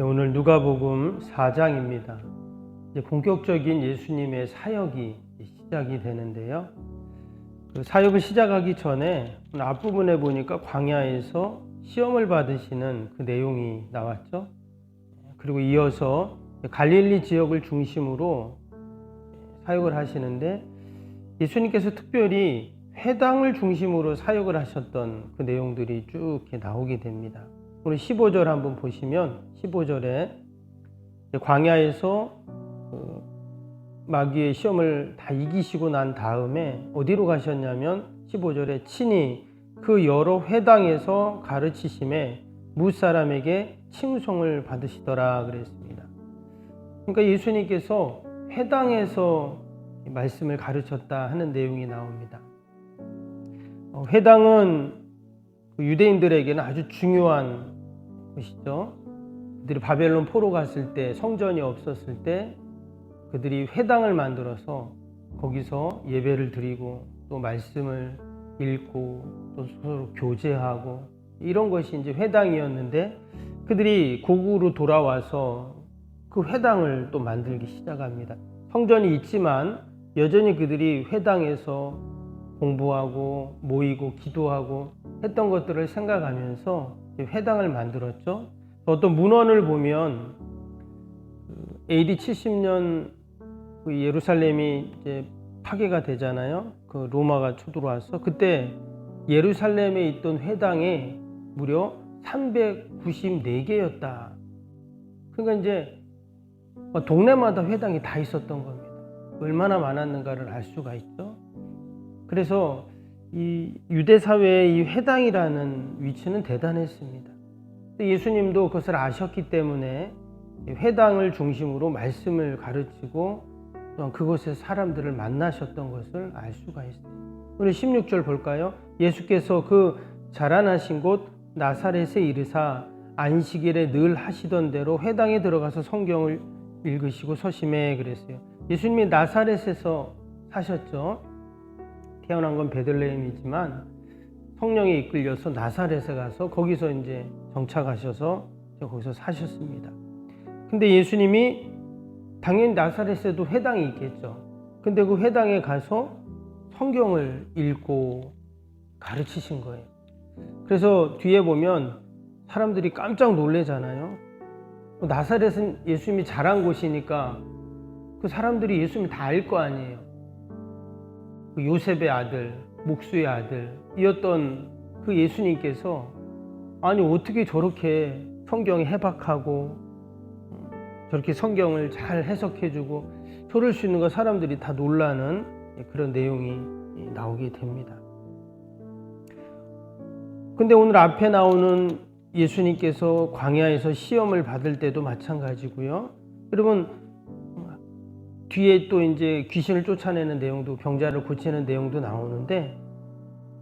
네, 오늘 누가복음 4장입니다. 이제 본격적인 예수님의 사역이 시작이 되는데요. 그 사역을 시작하기 전에 앞부분에 보니까 광야에서 시험을 받으시는 그 내용이 나왔죠. 그리고 이어서 갈릴리 지역을 중심으로 사역을 하시는데 예수님께서 특별히 회당을 중심으로 사역을 하셨던 그 내용들이 쭉 이렇게 나오게 됩니다. 오늘 15절 한번 보시면 15절에 광야에서 마귀의 시험을 다 이기시고 난 다음에 어디로 가셨냐면 15절에 친히 그 여러 회당에서 가르치심에 무사람에게 칭송을 받으시더라 그랬습니다. 그러니까 예수님께서 회당에서 말씀을 가르쳤다 하는 내용이 나옵니다. 회당은 유대인들에게는 아주 중요한 것이죠. 그들이 바벨론 포로 갔을 때 성전이 없었을 때 그들이 회당을 만들어서 거기서 예배를 드리고 또 말씀을 읽고 또 서로 교제하고 이런 것이 이제 회당이었는데 그들이 고국으로 돌아와서 그 회당을 또 만들기 시작합니다. 성전이 있지만 여전히 그들이 회당에서 공부하고 모이고 기도하고 했던 것들을 생각하면서 회당을 만들었죠. 어떤 문헌을 보면 AD 70년 예루살렘이 이제 파괴가 되잖아요. 그 로마가 쳐들어와서 그때 예루살렘에 있던 회당이 무려 394개였다. 그러니까 이제 동네마다 회당이 다 있었던 겁니다. 얼마나 많았는가를 알 수가 있죠. 그래서 이 유대 사회의 이 회당이라는 위치는 대단했습니다. 예수님도 그것을 아셨기 때문에 회당을 중심으로 말씀을 가르치고 또한 그곳에서 사람들을 만나셨던 것을 알 수가 있어요. 오늘 16절 볼까요? 예수께서 그 자라나신 곳 나사렛에 이르사 안식일에 늘 하시던 대로 회당에 들어가서 성경을 읽으시고 서심해 그랬어요. 예수님이 나사렛에서 사셨죠. 태어난 건 베들레헴이지만 성령에 이끌려서 나사렛에 가서 거기서 이제 정착하셔서 거기서 사셨습니다. 근데 예수님이 당연히 나사렛에도 회당이 있겠죠. 근데 그 회당에 가서 성경을 읽고 가르치신 거예요. 그래서 뒤에 보면 사람들이 깜짝 놀래잖아요. 나사렛은 예수님이 자란 곳이니까 그 사람들이 예수님을 다 알 거 아니에요. 그 요셉의 아들, 목수의 아들이었던 그 예수님께서 아니 어떻게 저렇게 성경에 해박하고 저렇게 성경을 잘 해석해주고 저럴 수 있는 거 사람들이 다 놀라는 그런 내용이 나오게 됩니다. 근데 오늘 앞에 나오는 예수님께서 광야에서 시험을 받을 때도 마찬가지고요. 여러분 뒤에 또 이제 귀신을 쫓아내는 내용도 병자를 고치는 내용도 나오는데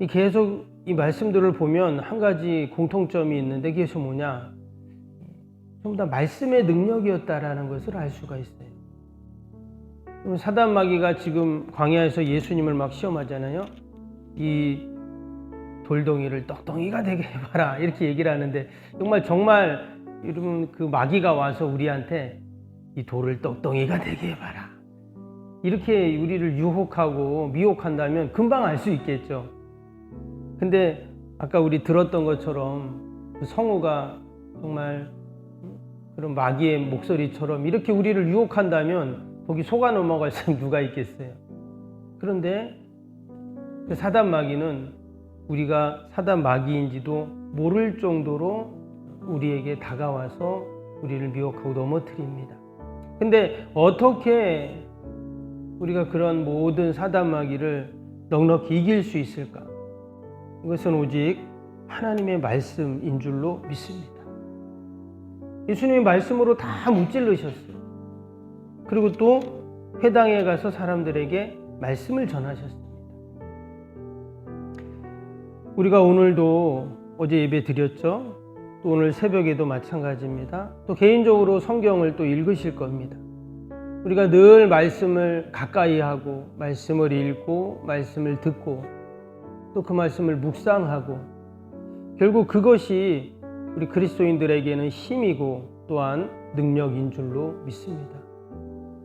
계속 이 말씀들을 보면 한 가지 공통점이 있는데 그게 뭐냐? 전부 다 말씀의 능력이었다라는 것을 알 수가 있어요. 사단 마귀가 지금 광야에서 예수님을 막 시험하잖아요. 이 돌덩이를 떡덩이가 되게 해봐라 이렇게 얘기를 하는데 정말 여러분 그 마귀가 와서 우리한테 이 돌을 떡덩이가 되게 해봐라 이렇게 우리를 유혹하고 미혹한다면 금방 알 수 있겠죠. 근데 아까 우리 들었던 것처럼 그 성우가 정말 그런 마귀의 목소리처럼 이렇게 우리를 유혹한다면 거기 속아 넘어갈 사람 누가 있겠어요. 그런데 그 사단 마귀는 우리가 사단 마귀인지도 모를 정도로 우리에게 다가와서 우리를 미혹하고 넘어뜨립니다. 근데 어떻게 우리가 그런 모든 사단 마귀를 넉넉히 이길 수 있을까? 이것은 오직 하나님의 말씀인 줄로 믿습니다. 예수님의 말씀으로 다 무찔르셨어요. 그리고 또 회당에 가서 사람들에게 말씀을 전하셨습니다. 우리가 오늘도 어제 예배 드렸죠. 또 오늘 새벽에도 마찬가지입니다. 또 개인적으로 성경을 또 읽으실 겁니다. 우리가 늘 말씀을 가까이 하고 말씀을 읽고 말씀을 듣고 또 그 말씀을 묵상하고 결국 그것이 우리 그리스도인들에게는 힘이고 또한 능력인 줄로 믿습니다.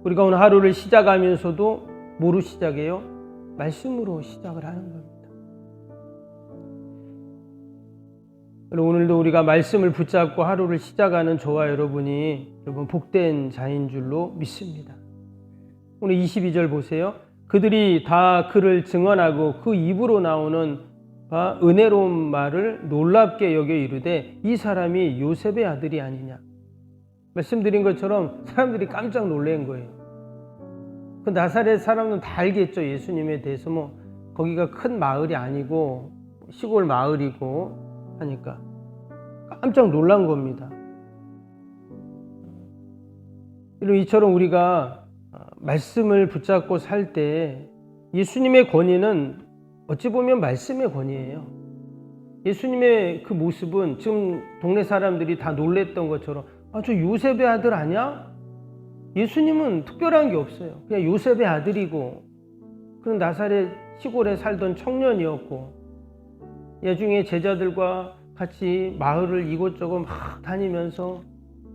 우리가 오늘 하루를 시작하면서도 뭐로 시작해요? 말씀으로 시작을 하는 겁니다. 오늘도 우리가 말씀을 붙잡고 하루를 시작하는 저와 여러분이 여러분 복된 자인 줄로 믿습니다. 오늘 22절 보세요. 그들이 다 그를 증언하고 그 입으로 나오는 은혜로운 말을 놀랍게 여겨 이르되 이 사람이 요셉의 아들이 아니냐. 말씀드린 것처럼 사람들이 깜짝 놀란 거예요. 그 나사렛 사람은 다 알겠죠. 예수님에 대해서 뭐 거기가 큰 마을이 아니고 시골 마을이고 하니까 깜짝 놀란 겁니다. 이처럼 우리가 말씀을 붙잡고 살 때 예수님의 권위는 어찌 보면 말씀의 권위예요. 예수님의 그 모습은 지금 동네 사람들이 다 놀랬던 것처럼 저 요셉의 아들 아니야? 예수님은 특별한 게 없어요. 그냥 요셉의 아들이고 그런 나사렛 시골에 살던 청년이었고 나중에 제자들과 같이 마을을 이곳저곳 막 다니면서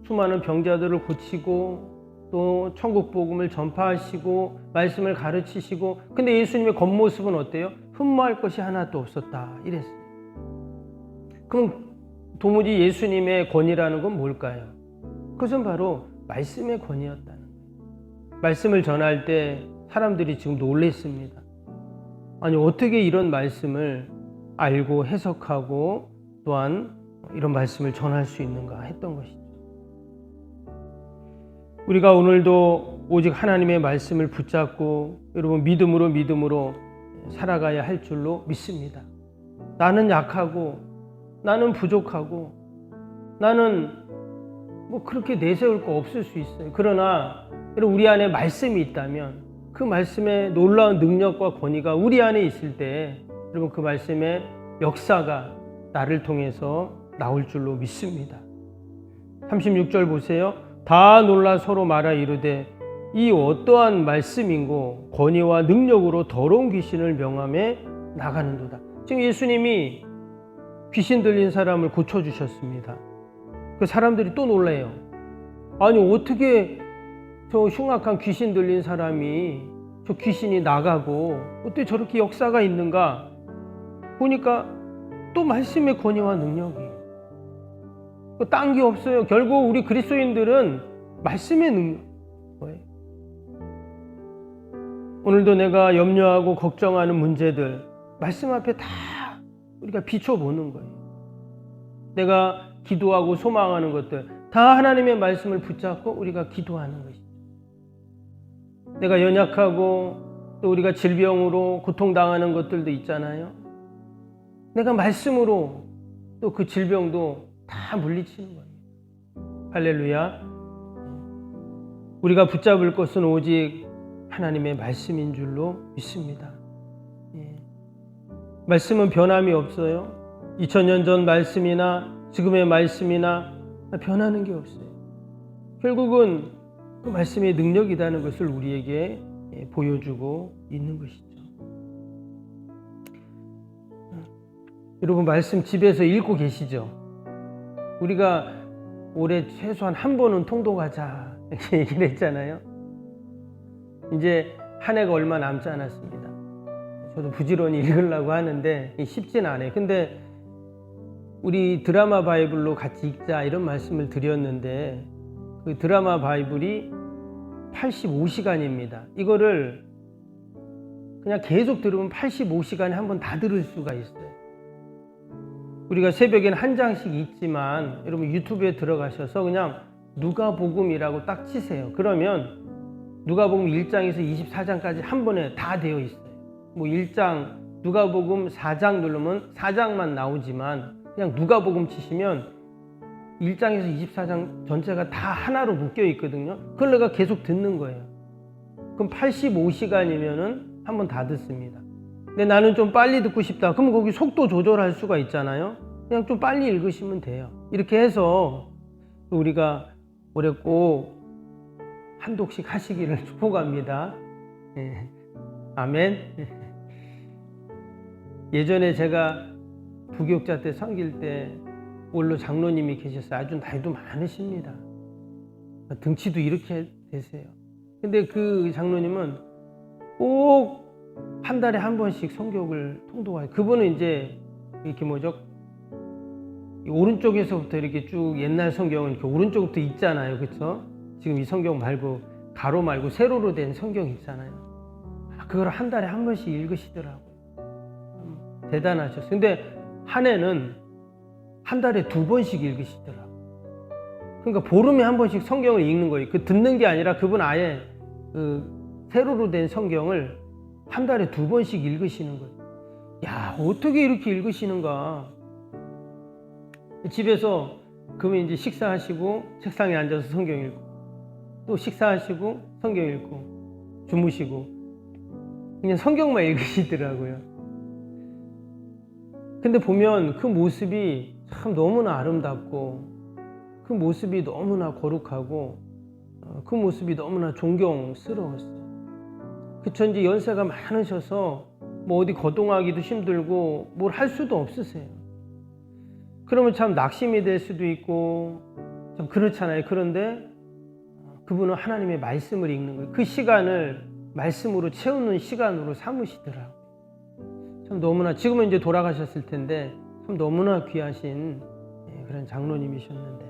수많은 병자들을 고치고 또 천국 복음을 전파하시고 말씀을 가르치시고 근데 예수님의 겉모습은 어때요? 흠모할 것이 하나도 없었다 이랬어요. 그럼 도무지 예수님의 권위라는 건 뭘까요? 그것은 바로 말씀의 권위였다는 거예요. 말씀을 전할 때 사람들이 지금 놀랬습니다. 아니 어떻게 이런 말씀을 알고 해석하고 또한 이런 말씀을 전할 수 있는가 했던 것이죠. 우리가 오늘도 오직 하나님의 말씀을 붙잡고 여러분 믿음으로 살아가야 할 줄로 믿습니다. 나는 약하고 나는 부족하고 나는 뭐 그렇게 내세울 거 없을 수 있어요. 그러나 우리 안에 말씀이 있다면 그 말씀의 놀라운 능력과 권위가 우리 안에 있을 때 여러분 그 말씀의 역사가 나를 통해서 나올 줄로 믿습니다. 36절 보세요. 다 놀라 서로 말하 이르되 이 어떠한 말씀인고 권위와 능력으로 더러운 귀신을 명함에 나가는도다. 지금 예수님이 귀신 들린 사람을 고쳐주셨습니다. 그 사람들이 또 놀라요. 아니 어떻게 저 흉악한 귀신 들린 사람이 저 귀신이 나가고 어떻게 저렇게 역사가 있는가 보니까 또 말씀의 권위와 능력이 딴 게 없어요. 결국 우리 그리스도인들은 말씀의 능력 거예요. 오늘도 내가 염려하고 걱정하는 문제들 말씀 앞에 다 우리가 비춰보는 거예요. 내가 기도하고 소망하는 것들 다 하나님의 말씀을 붙잡고 우리가 기도하는 것이죠. 내가 연약하고 또 우리가 질병으로 고통당하는 것들도 있잖아요. 내가 말씀으로 또 그 질병도 다 물리치는 거예요. 할렐루야. 우리가 붙잡을 것은 오직 하나님의 말씀인 줄로 믿습니다. 말씀은 변함이 없어요. 2000년 전 말씀이나 지금의 말씀이나 변하는 게 없어요. 결국은 그 말씀의 능력이라는 것을 우리에게 보여주고 있는 것이죠. 여러분 말씀 집에서 읽고 계시죠? 우리가 올해 최소한 한 번은 통독하자 이렇게 얘기를 했잖아요. 이제 한 해가 얼마 남지 않았습니다. 저도 부지런히 읽으려고 하는데 쉽진 않아요. 근데 우리 드라마 바이블로 같이 읽자 이런 말씀을 드렸는데 그 드라마 바이블이 85시간입니다. 이거를 그냥 계속 들으면 85시간에 한 번 다 들을 수가 있어요. 우리가 새벽에는 한 장씩 읽지만 여러분 유튜브에 들어가셔서 그냥 누가복음이라고 딱 치세요. 그러면 누가복음 1장에서 24장까지 한 번에 다 되어 있어요. 뭐 1장 누가복음 4장 누르면 4장만 나오지만 그냥 누가복음 치시면 1장에서 24장 전체가 다 하나로 묶여 있거든요. 그걸 내가 계속 듣는 거예요. 그럼 85시간이면은 한 번 다 듣습니다. 근데 나는 좀 빨리 듣고 싶다. 그럼 거기 속도 조절할 수가 있잖아요. 그냥 좀 빨리 읽으시면 돼요. 이렇게 해서 우리가 올해 꼭 한 독씩 하시기를 축복합니다. 아멘. 예전에 제가 부교육자 때 섬길 때 원로 장로님이 계셨어요. 아주 나이도 많으십니다. 등치도 이렇게 되세요. 근데 그 장로님은 꼭 한 달에 한 번씩 성경을 통독해요. 그분은 이제 이렇게 오른쪽에서부터 이렇게 쭉 옛날 성경은 이렇게 오른쪽부터 읽잖아요. 그렇죠? 지금 이 성경 말고 가로 말고 세로로 된 성경 있잖아요. 그걸 한 달에 한 번씩 읽으시더라고요. 대단하셨어요. 근데 한 해는 한 달에 2번씩 읽으시더라고요. 그러니까 보름에 한 번씩 성경을 읽는 거예요. 그 듣는 게 아니라 그분 아예 그 세로로 된 성경을 한 달에 2번씩 읽으시는 거예요. 야, 어떻게 이렇게 읽으시는가? 집에서 그러면 이제 식사하시고 책상에 앉아서 성경 읽고 또 식사하시고 성경 읽고 주무시고 그냥 성경만 읽으시더라고요. 근데 보면 그 모습이 참 너무나 아름답고 그 모습이 너무나 거룩하고 그 모습이 너무나 존경스러웠어요. 그쵸, 이제 연세가 많으셔서 뭐 어디 거동하기도 힘들고 뭘 할 수도 없으세요. 그러면 참 낙심이 될 수도 있고 참 그렇잖아요. 그런데 그분은 하나님의 말씀을 읽는 거예요. 그 시간을 말씀으로 채우는 시간으로 삼으시더라고요. 참 너무나, 지금은 이제 돌아가셨을 텐데 참 너무나 귀하신 그런 장로님이셨는데,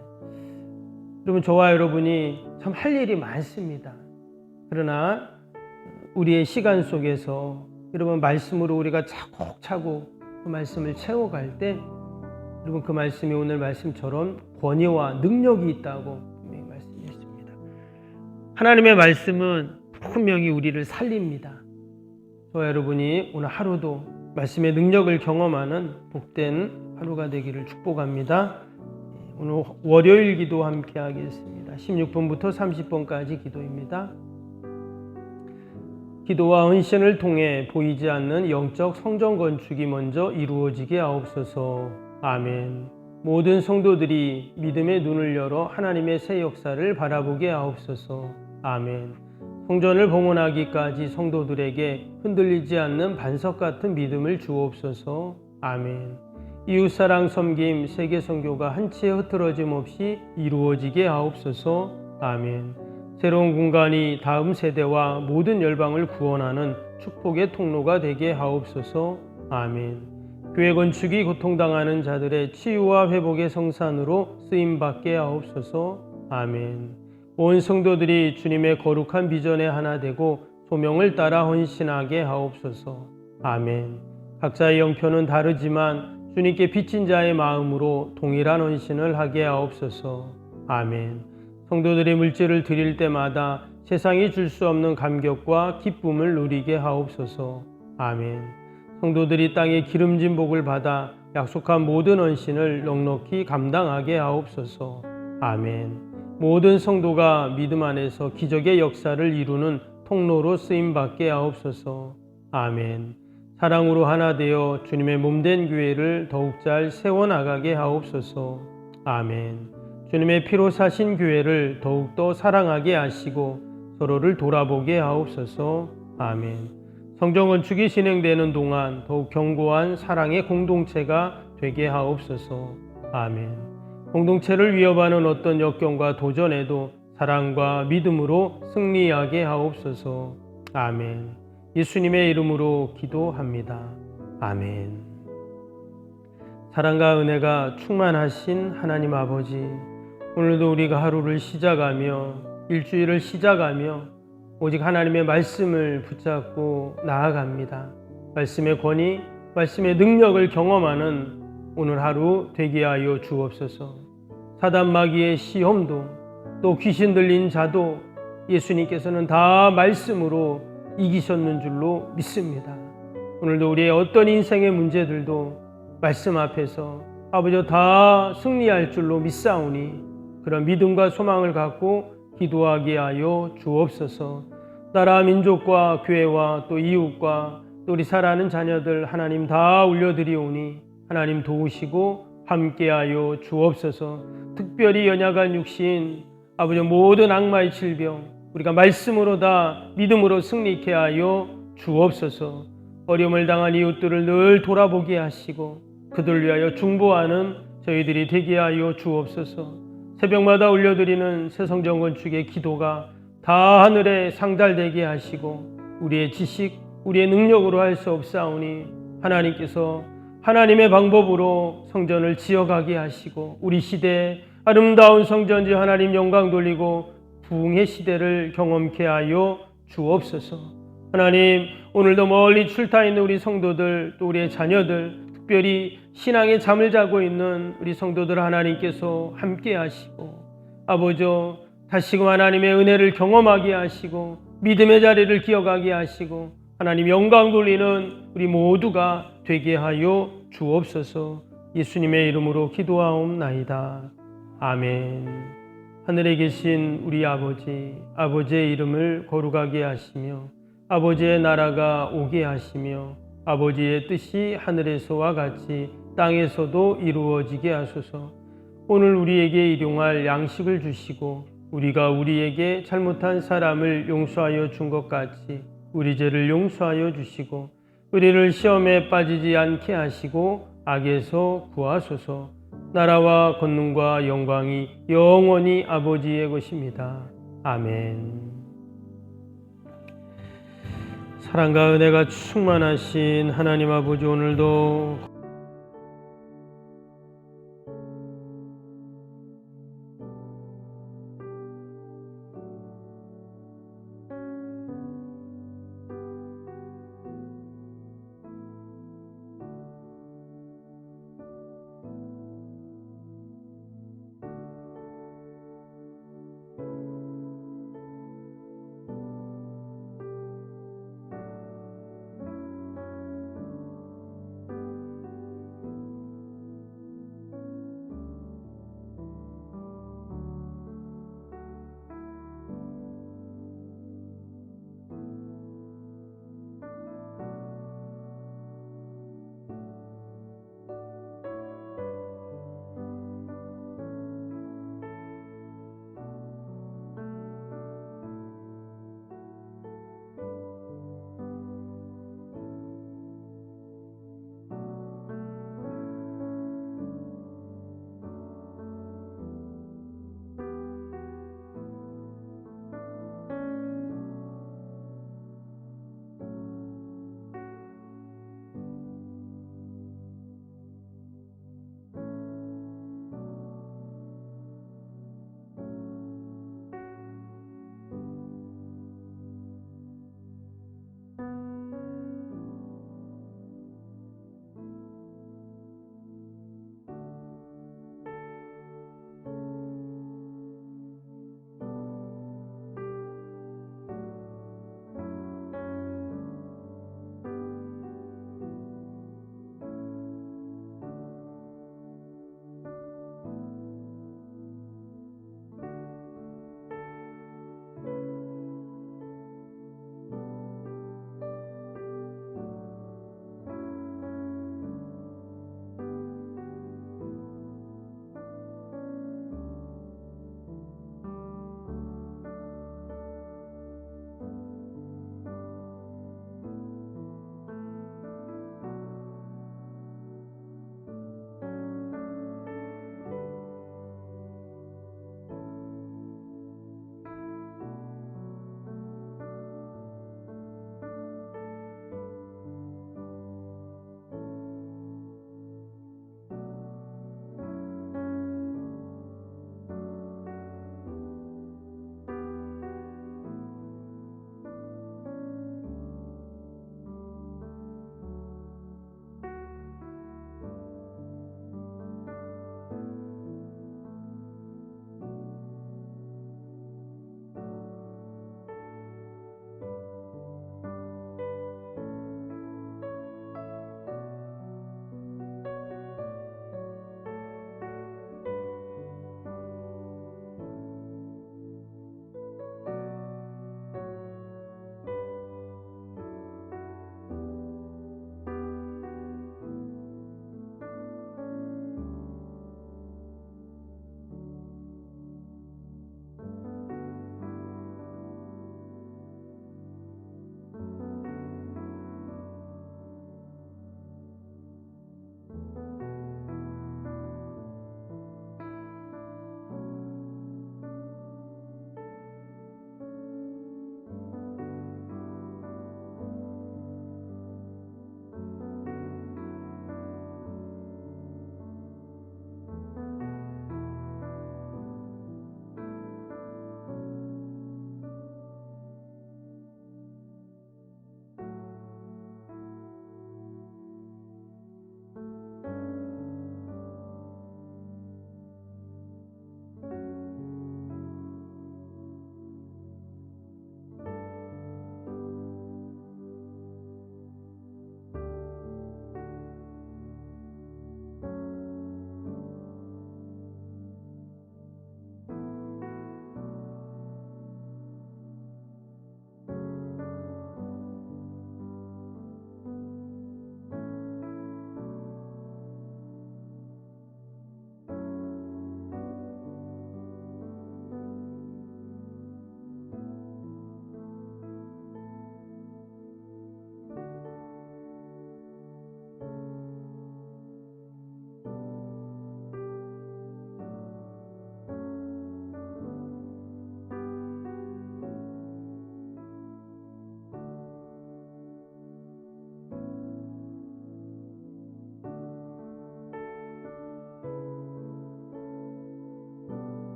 여러분, 저와 여러분이 참 할 일이 많습니다. 그러나 우리의 시간 속에서 여러분 말씀으로 우리가 차곡차곡 그 말씀을 채워갈 때 여러분 그 말씀이 오늘 말씀처럼 권위와 능력이 있다고 분명히 말씀했습니다. 하나님의 말씀은 분명히 우리를 살립니다. 저와 여러분이 오늘 하루도 말씀의 능력을 경험하는 복된 하루가 되기를 축복합니다. 오늘 월요일 기도 함께 하겠습니다. 16번부터 30번까지 기도입니다. 기도와 헌신을 통해 보이지 않는 영적 성전 건축이 먼저 이루어지게 하옵소서. 아멘. 모든 성도들이 믿음의 눈을 열어 하나님의 새 역사를 바라보게 하옵소서. 아멘. 성전을 봉헌하기까지 성도들에게 흔들리지 않는 반석 같은 믿음을 주옵소서. 아멘. 이웃사랑 섬김 세계 선교가 한치의 흐트러짐 없이 이루어지게 하옵소서. 아멘. 새로운 공간이 다음 세대와 모든 열방을 구원하는 축복의 통로가 되게 하옵소서. 아멘. 교회 건축이 고통당하는 자들의 치유와 회복의 성산으로 쓰임받게 하옵소서. 아멘. 온 성도들이 주님의 거룩한 비전에 하나 되고 소명을 따라 헌신하게 하옵소서. 아멘. 각자의 형편은 다르지만 주님께 빚진 자의 마음으로 동일한 헌신을 하게 하옵소서. 아멘. 성도들이 물질을 드릴 때마다 세상이 줄 수 없는 감격과 기쁨을 누리게 하옵소서. 아멘. 성도들이 땅의 기름진 복을 받아 약속한 모든 헌신을 넉넉히 감당하게 하옵소서. 아멘. 모든 성도가 믿음 안에서 기적의 역사를 이루는 통로로 쓰임받게 하옵소서. 아멘. 사랑으로 하나 되어 주님의 몸된 교회를 더욱 잘 세워나가게 하옵소서. 아멘. 주님의 피로 사신 교회를 더욱더 사랑하게 하시고 서로를 돌아보게 하옵소서. 아멘. 성전 건축이 진행되는 동안 더욱 견고한 사랑의 공동체가 되게 하옵소서. 아멘. 공동체를 위협하는 어떤 역경과 도전에도 사랑과 믿음으로 승리하게 하옵소서. 아멘. 예수님의 이름으로 기도합니다. 아멘. 사랑과 은혜가 충만하신 하나님 아버지, 오늘도 우리가 하루를 시작하며 일주일을 시작하며 오직 하나님의 말씀을 붙잡고 나아갑니다. 말씀의 권위, 말씀의 능력을 경험하는 오늘 하루 되게 하여 주옵소서. 사단 마귀의 시험도 또 귀신 들린 자도 예수님께서는 다 말씀으로 이기셨는 줄로 믿습니다. 오늘도 우리의 어떤 인생의 문제들도 말씀 앞에서 아버지 다 승리할 줄로 믿사오니 그런 믿음과 소망을 갖고 기도하게 하여 주옵소서. 나라 민족과 교회와 또 이웃과 또 우리 사랑하는 자녀들 하나님 다 올려드리오니 하나님 도우시고 함께하여 주옵소서. 특별히 연약한 육신 아버지 모든 악마의 질병 우리가 말씀으로 다 믿음으로 승리케 하여 주옵소서. 어려움을 당한 이웃들을 늘 돌아보게 하시고 그들 위하여 중보하는 저희들이 되게 하여 주옵소서. 새벽마다 올려드리는 새성전 건축의 기도가 다 하늘에 상달되게 하시고 우리의 지식, 우리의 능력으로 할 수 없사오니 하나님께서 하나님의 방법으로 성전을 지어가게 하시고 우리 시대에 아름다운 성전지 하나님 영광 돌리고 부흥의 시대를 경험케 하여 주옵소서. 하나님, 오늘도 멀리 출타 있는 우리 성도들 또 우리의 자녀들, 특별히 신앙의 잠을 자고 있는 우리 성도들 하나님께서 함께 하시고 아버지 다시금 하나님의 은혜를 경험하게 하시고 믿음의 자리를 기억하게 하시고 하나님 영광 돌리는 우리 모두가 되게 하여 주옵소서. 예수님의 이름으로 기도하옵나이다. 아멘. 하늘에 계신 우리 아버지, 아버지의 이름을 거룩하게 하시며 아버지의 나라가 오게 하시며 아버지의 뜻이 하늘에서와 같이 땅에서도 이루어지게 하소서. 오늘 우리에게 일용할 양식을 주시고 우리가 우리에게 잘못한 사람을 용서하여 준 것 같이 우리 죄를 용서하여 주시고 우리를 시험에 빠지지 않게 하시고 악에서 구하소서. 나라와 권능과 영광이 영원히 아버지의 것입니다. 아멘. 사랑과 은혜가 충만하신 하나님 아버지, 오늘도